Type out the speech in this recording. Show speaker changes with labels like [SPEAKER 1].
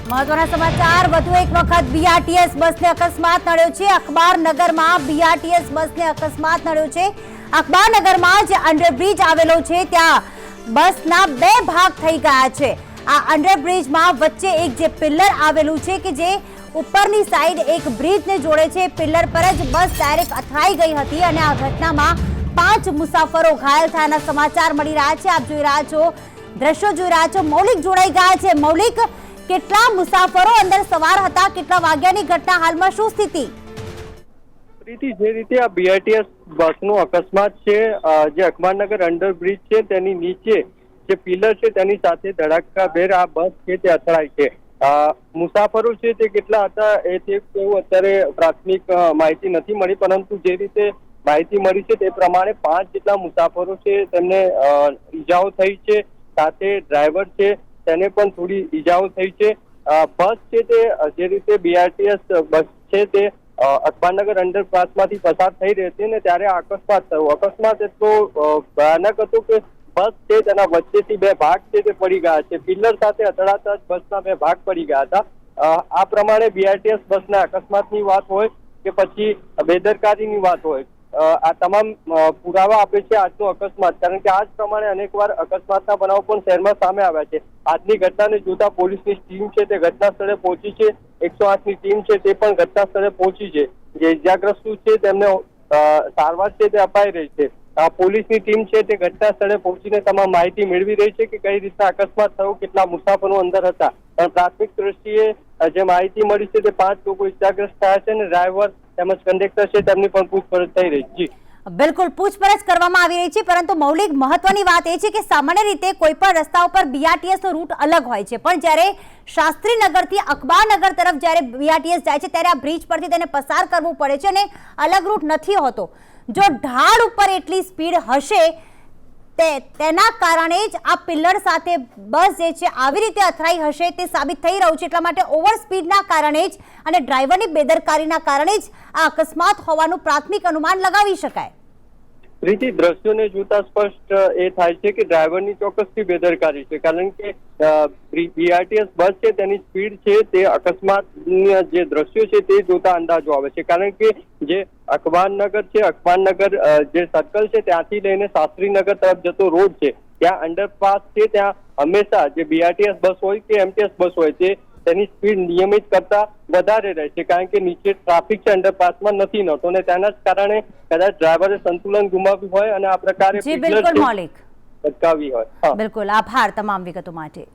[SPEAKER 1] મહત્વના સમાચાર વધુ એક વખત બીઆરટીએસ બસને અકસ્માત નડ્યો છે। અખબારનગરમાં બીઆરટીએસ બસને અકસ્માત નડ્યો છે। અખબારનગરમાં જે અંડરબ્રિજ આવેલો છે ત્યાં બસના બે ભાગ થઈ ગયા છે। આ અંડરબ્રિજમાં વચ્ચે એક જે પિલ્લર આવેલું છે કે જે ઉપરની સાઈડ એક બ્રિજને જોડે છે, પિલ્લર પર જ બસ ડાયરેક્ટ અથડાઈ ગઈ હતી અને આ ઘટનામાં 5 મુસાફરો ઘાયલ થયાના સમાચાર મળી રહ્યા છે। આપ જોઈ રહ્યા છો, દ્રશ્યો જોઈ રહ્યા છો। મૌલિક જોડાઈ ગયા છે। મૌલિક, કેટલા મુસાફરો અંદર સવાર હતા, કેટલા વાગ્યાની ઘટના, હાલમાં શું સ્થિતિ?
[SPEAKER 2] પ્રીતિ, જે રીતે આ બીઆરટીએસ બસનો અકસ્માત છે, જે અખબારનગર અંડરબ્રિજ છે તેની નીચે જે પિલર છે તેની સાથે ધડાકાભેર આ બસ છે તે અથડાઈ છે। મુસાફરો છે તે કેટલા હતા તેવું અત્યારે પ્રાથમિક માહિતી નથી મળી, પરંતુ જે રીતે માહિતી મળી છે તે પ્રમાણે 5 જેટલા મુસાફરો છે તેમને ઈજાઓ થઈ છે, સાથે ડ્રાઈવર છે તેને પણ થોડી ઈજાઓ થઈ છે। બસ છે તે જે રીતે બીઆરટીએસ બસ છે તે અખબારનગર અંડરપાસમાંથી પસાર થઈ રહી હતી ને ત્યારે અકસ્માત થયો। અકસ્માત એટલો ભયાનક હતો કે બસ છે તેના વચ્ચેથી બે ભાગ છે તે પડી ગયા છે। પિલ્લર સાથે અથડાતા જ બસના બે ભાગ પડી ગયા હતા। આ પ્રમાણે બીઆરટીએસ બસના અકસ્માતની વાત હોય કે પછી બેદરકારીની વાત હોય, આ તમામ પુરાવા આપે છે આજનો અકસ્માત, કારણ કે આજ પ્રમાણે અનેકવાર અકસ્માતના બનાવો પણ શહેરમાં સામે આવ્યા છે। આજની ઘટનાને જોતા પોલીસની ટીમ છે તે ઘટના સ્થળે પહોંચી છે, 108ની ટીમ છે તે પણ ઘટના સ્થળે પહોંચી છે। જે ઇજાગ્રસ્તો છે તેમને સારવાર છે તે અપાઈ રહી છે। પોલીસની ટીમ છે તે ઘટના સ્થળે પહોંચીને તમામ માહિતી મેળવી રહી છે કે કઈ રીતના અકસ્માત થયો, કેટલા મુસાફરો અંદર હતા, પણ પ્રાથમિક દ્રષ્ટિએ જે માહિતી મળી છે તે 5 લોકો ઇજાગ્રસ્ત થયા છે અને ડ્રાઈવર તેમજ કંડક્ટર છે તેમની પણ પૂછપરછ થઈ રહી છે।
[SPEAKER 1] બિલકુલ, પૂછપરછ કરવામાં આવી રહી છે, પરંતુ મૌલિક મહત્વની વાત એ છે કે સામાન્ય રીતે કોઈ પણ રસ્તા ઉપર બીઆરટીએસ નો રૂટ અલગ હોય છે, પણ જ્યારે શાસ્ત્રીનગરથી અખબારનગર તરફ જ્યારે બીઆરટીએસ જાય છે ત્યારે આ બ્રિજ પરથી તેને પસાર કરવું પડે છે અને અલગ રૂટ નથી હોતો। જો ઢાળ ઉપર એટલી સ્પીડ હશે તેના કારણે જ આ પિલ્લર સાથે બસ જે છે આવી રીતે અથડાઈ હશે તે સાબિત થઈ રહ્યું છે। એટલા માટે ઓવર સ્પીડના કારણે જ અને ડ્રાઈવરની બેદરકારીના કારણે જ આ અકસ્માત હોવાનું પ્રાથમિક અનુમાન લગાવી શકાય।
[SPEAKER 2] રીતિ, દ્રશ્યોને જોતા સ્પષ્ટ એ થાય છે કે ડ્રાઈવરની ચોક્કસથી બેદરકારી છે, કારણ કે બીઆરટીએસ બસ છે તેની સ્પીડ છે તે અકસ્માતના જે દ્રશ્યો છે તે જોતા અંદાજો આવે છે, કારણ કે જે અખબારનગર છે, અખબારનગર જે સર્કલ છે ત્યાંથી લઈને શાસ્ત્રીનગર તરફ જતો રોડ છે ત્યાં અંડરપાસ છે, ત્યાં હંમેશા જે બીઆરટીએસ બસ હોય કે એમટીએસ બસ હોય તે તેની સ્પીડ નિયમિત કરતા વધારે રહે છે, કારણ કે નીચે ટ્રાફિક છે, અંડરપાસમાં નથી નહોતો અને તેના જ કારણે કદાચ ડ્રાઈવરે સંતુલન ગુમાવ્યું હોય અને આ પ્રકારે
[SPEAKER 1] બિલકુલ મૌલિક
[SPEAKER 2] અટકાવી હોય।
[SPEAKER 1] બિલકુલ, આભાર તમામ વિગતો માટે।